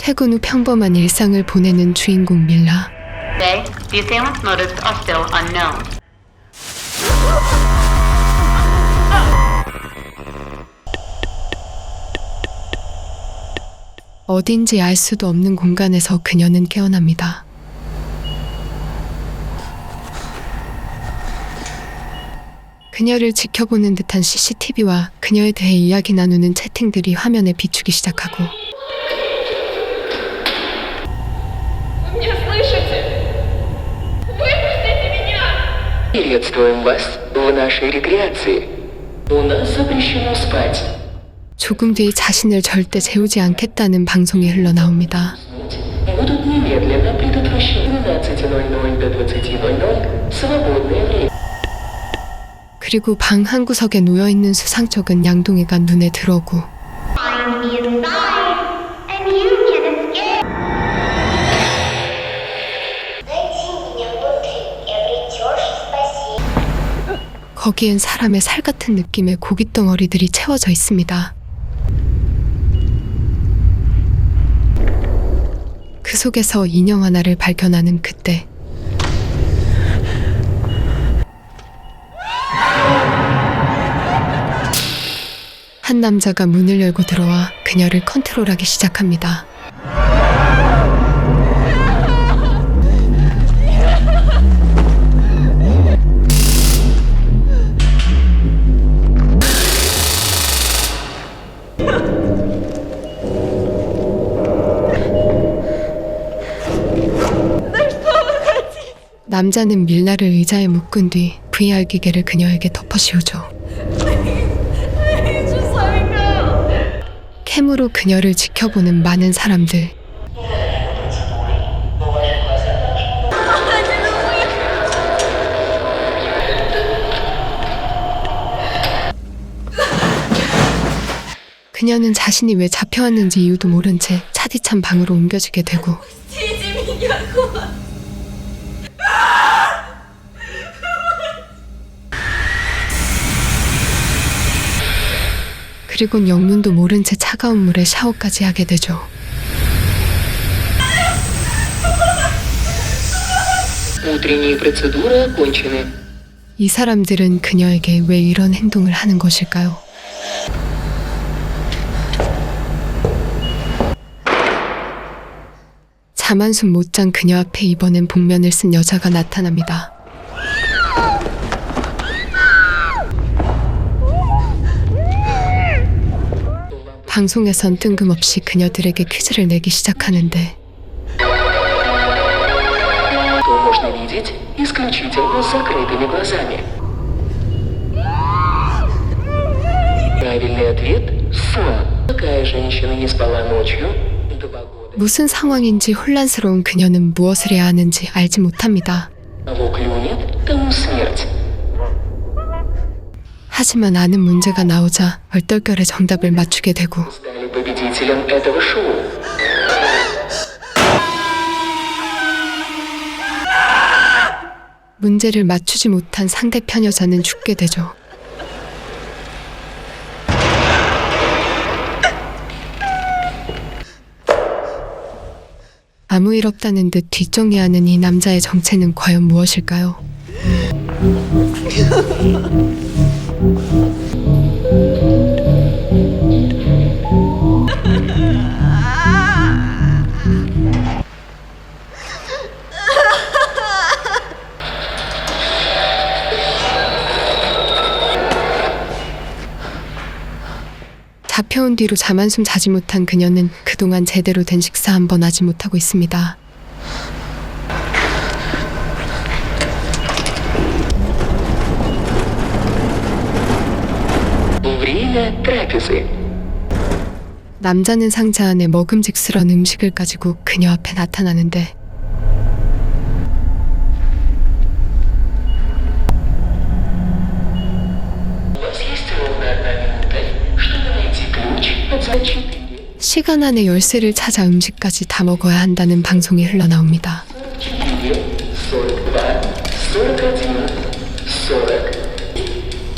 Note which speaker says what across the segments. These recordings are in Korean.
Speaker 1: 퇴근 후 평범한 일상을 보내는 주인공 밀라.
Speaker 2: Today, the assailant's motives are still unknown.
Speaker 1: 어딘지 알 수도 없는 공간에서 그녀는 깨어납니다. 그녀를 지켜보는 듯한 CCTV와 그녀에 대해 이야기 나누는 채팅들이 화면에 비추기 시작하고
Speaker 3: Приветствуем вас в нашей рекреации. У нас запрещено спать.
Speaker 1: 조금 뒤 자신을 절대 재우지 않겠다는 방송이 흘러나옵니다.
Speaker 3: Будут немедленно предотвращены 12:00 до 20:00 свободное время.
Speaker 1: 그리고 방 한 구석에 놓여있는 수상쩍은 양동이가 눈에 들어오고
Speaker 4: Find me inside, and you can escape. Найди меня внутри и обретешь спасение.
Speaker 1: 거기엔 사람의 살 같은 느낌의 고깃덩어리들이 채워져 있습니다. 그 속에서 인형 하나를 발견하는 그때 한 남자가 문을 열고 들어와 그녀를 컨트롤하기 시작합니다. 남자는 밀라를 의자에 묶은 뒤 VR 기계를 그녀에게 덮어씌우죠. 캠으로 그녀를 지켜보는 많은 사람들. 그녀는 자신이 왜 잡혀왔는지 이유도 모른 채 차디찬 방으로 옮겨지게 되고 그리곤 영문도 모른 채 차가운 물에 샤워까지 하게 되죠.
Speaker 3: Утренние процедуры окончены.
Speaker 1: 이 사람들은 그녀에게 왜 이런 행동을 하는 것일까요? 잠 한숨 못 잔 그녀 앞에 이번엔 복면을 쓴 여자가 나타납니다. 방송에선 뜬금없이 그녀들에게 퀴즈를 내기 시작하는데
Speaker 3: То можно видеть исключительно с закрытыми глазами. Правильный ответ – сон. Такая женщина не спала ночью 2 года.
Speaker 1: 무슨 상황인지 혼란스러운 그녀는 무엇을 해야 하는지 알지 못합니다.
Speaker 3: Кого клюнет, тому смерть.
Speaker 1: 하지만 아는 문제가 나오자 얼떨결에 정답을 맞추게 되고
Speaker 3: Стали победителем этого шоу.
Speaker 1: 문제를 맞추지 못한 상대편 여자는 죽게 되죠. 아무 일 없다는 듯 뒷정리하는 이 남자의 정체는 과연 무엇일까요? 잡혀온 뒤로 잠 한숨 자지 못한 그녀는 그동안 제대로 된 식사 한 번 하지 못하고 있습니다.
Speaker 3: Время трапезы.
Speaker 1: 남자는 상자 안에 먹음직스러운 음식을 가지고 그녀 앞에 나타나는데
Speaker 3: У вас есть ровно 1 минута, чтобы найти ключ от защиты.
Speaker 1: 시간 안에 열쇠를 찾아 음식까지 다 먹어야 한다는 방송이 흘러나옵니다.
Speaker 3: 42, 42, 41, 40,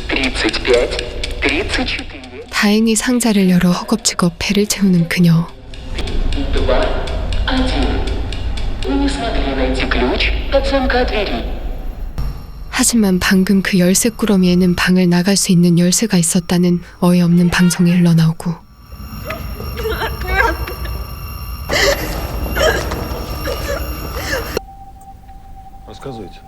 Speaker 3: 35, 34,
Speaker 1: 다행히 상자를 열어 허겁지겁 배를 채우는 그녀.
Speaker 3: 2, ключ от замка двери.
Speaker 1: 하지만 방금 그 열쇠 꾸러미에는 방을 나갈 수 있는 열쇠가 있었다는 어이없는 방송이 흘러나오고
Speaker 5: Рассказывайте.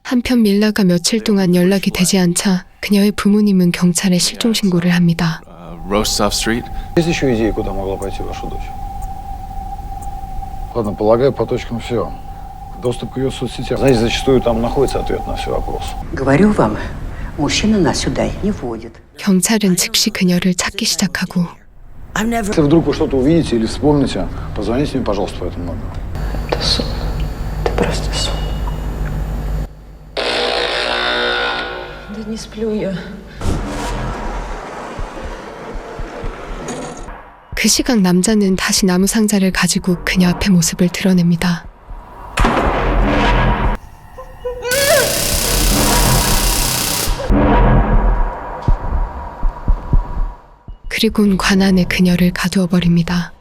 Speaker 1: 한편 밀라가 며칠 동안 연락이 되지 않자 그녀의 부모님은 경찰에 실종 신고를 합니다.
Speaker 6: Rostov Street.
Speaker 5: Есть еще идеи, куда могла пойти ваша дочь? Ладно, полагаю, по точкам все. Доступ к ее соцсетям. Знаете, зачастую там находится ответ на все вопросы.
Speaker 7: Говорю вам, мужчина нас сюда не водит.
Speaker 1: 경찰은 즉시 그녀를 찾기 시작하고
Speaker 5: Если вдруг вы что-то увидите или вспомните, позвоните мне, пожалуйста, по этому номеру.
Speaker 7: Это сон. Это просто сон.
Speaker 8: Да не сплю я.
Speaker 1: 그 시각 남자는 다시 나무 상자를 가지고 그녀 앞에 모습을 드러냅니다. 그리고는 관 안에 그녀를 가두어 버립니다.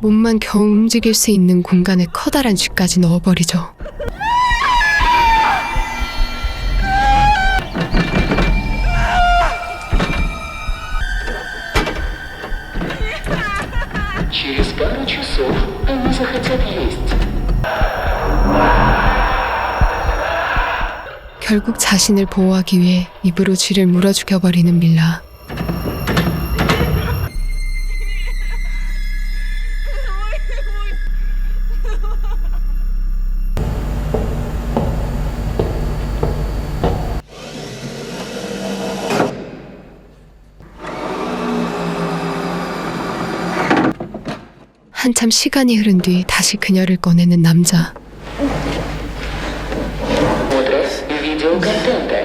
Speaker 1: 몸만 겨우 움직일 수 있는 공간에 커다란 쥐까지 넣어버리죠.
Speaker 3: Через пару часов они захотят есть.
Speaker 1: 결국 자신을 보호하기 위해 입으로 쥐를 물어 죽여버리는 밀라. 한참 시간이 흐른 뒤 다시 그녀를 꺼내는 남자.
Speaker 3: Просмотра видеоконтента.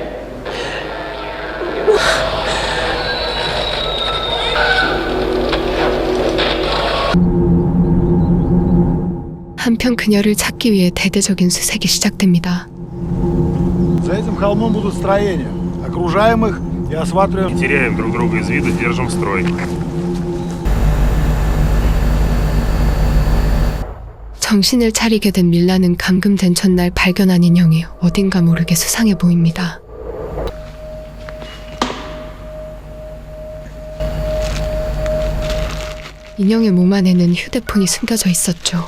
Speaker 1: 한편 그녀를 찾기 위해 대대적인 수색이 시작됩니다.
Speaker 5: За этим холмом будут строения. Окружаем их и осматриваем.
Speaker 9: Теряем друг друга из вида, держим строй.
Speaker 1: 정신을 차리게 된 밀라는 감금된 전날 발견한 인형이 어딘가 모르게 수상해 보입니다. 인형의 몸 안에는 휴대폰이 숨겨져 있었죠.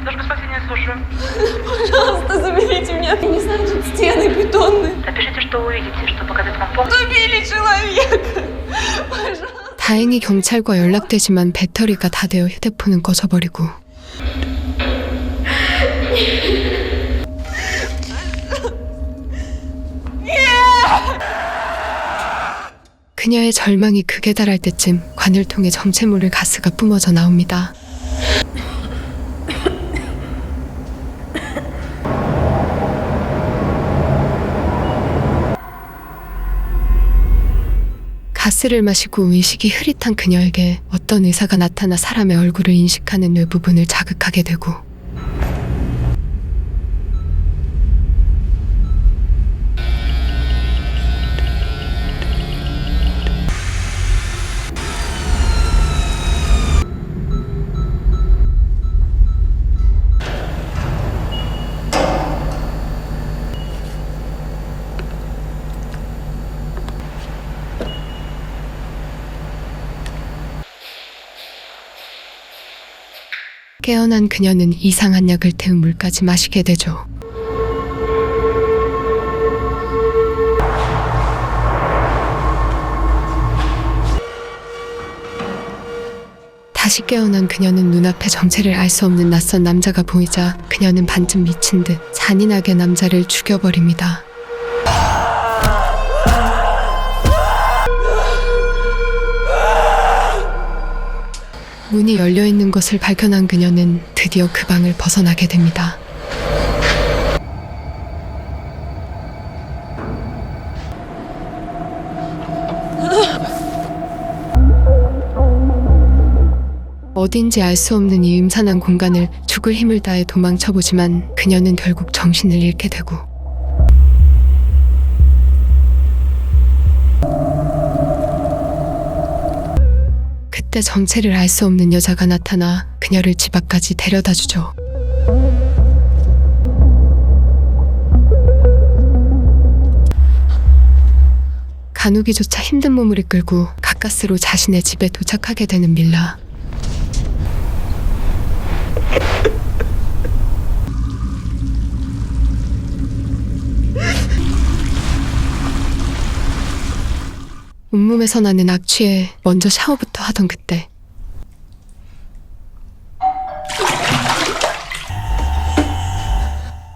Speaker 2: Служба спасения, слушаю.
Speaker 8: Пожалуйста, заберите меня. Не значит, стены бетонные.
Speaker 2: Напишите, что увидите, что показать вам фото.
Speaker 8: Убили человека. Пожалуйста.
Speaker 1: 다행히 경찰과 연락되지만 배터리가 다 되어 휴대폰은 꺼져버리고 그녀의 절망이 극에 달할 때쯤 관을 통해 정체모를 가스가 뿜어져 나옵니다. 가스를 마시고 의식이 흐릿한 그녀에게 어떤 의사가 나타나 사람의 얼굴을 인식하는 뇌 부분을 자극하게 되고 깨어난 그녀는 이상한 약을 태운 물까지 마시게 되죠. 다시 깨어난 그녀는 눈앞에 정체를 알 수 없는 낯선 남자가 보이자 그녀는 반쯤 미친 듯 잔인하게 남자를 죽여버립니다. 문이 열려있는 것을 발견한 그녀는 드디어 그 방을 벗어나게 됩니다. 어딘지 알 수 없는 이 음산한 공간을 죽을 힘을 다해 도망쳐보지만 그녀는 결국 정신을 잃게 되고 그때 정체를 알 수 없는 여자가 나타나 그녀를 집 앞까지 데려다 주죠. 가누기조차 힘든 몸을 이끌고 가까스로 자신의 집에 도착하게 되는 밀라. 온몸에서 나는 악취에 먼저 샤워부터 하던 그때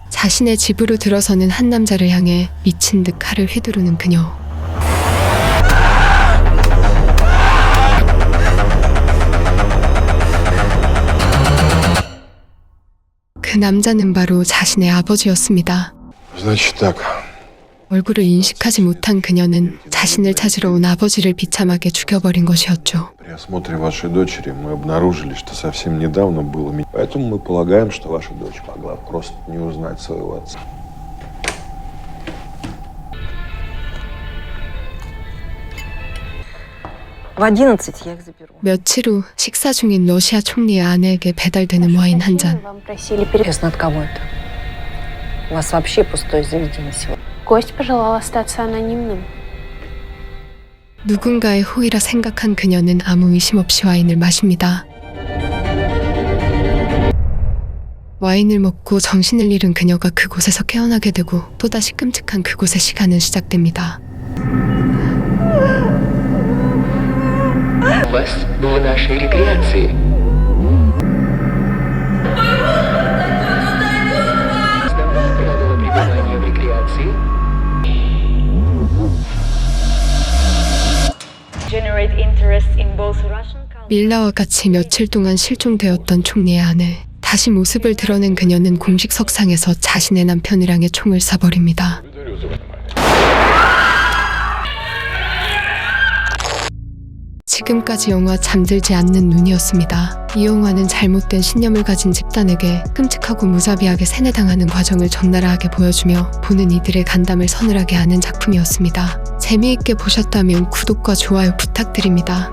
Speaker 1: 자신의 집으로 들어서는 한 남자를 향해 미친 듯 칼을 휘두르는 그녀. 그 남자는 바로 자신의 아버지였습니다.
Speaker 6: Значит так.
Speaker 1: 얼굴을 인식하지 못한 그녀는 자신을 찾으러 온 아버지를 비참하게 죽여버린 것이었죠.
Speaker 6: При осмотре вашей дочери мы обнаружили, что совсем недавно было... Поэтому мы полагаем, что ваша дочь могла просто не узнать своего отца.
Speaker 8: В 11 я их заберу.
Speaker 1: 며칠 후 식사 중인 러시아 총리의 아내에게 배달되는 와인 한 잔.
Speaker 8: Вам просили Интересно, от кого это? У вас вообще пустое заведение сегодня.
Speaker 10: Гость пожелал остаться анонимным.
Speaker 1: 누군가의 호의라 생각한 그녀는 아무 의심 없이 와인을 마십니다. 와인을 먹고 정신을 잃은 그녀가 그곳에서 깨어나게 되고 또다시 끔찍한 그곳의 시간은 시작됩니다.
Speaker 3: Вас в нашей рекреации. Основные правила пребывания в рекреации.
Speaker 10: Generate interest in both Russian culture.
Speaker 1: 밀라와 같이 며칠 동안 실종되었던 총리의 아내. 다시 모습을 드러낸 그녀는 공식 석상에서 자신의 남편을 향해 총을 쏴버립니다. 지금까지 영화 잠들지 않는 눈이었습니다. 이 영화는 잘못된 신념을 가진 집단에게 끔찍하고 무자비하게 세뇌당하는 과정을 적나라하게 보여주며 보는 이들의 간담을 서늘하게 하는 작품이었습니다. 재미있게 보셨다면 구독과 좋아요 부탁드립니다.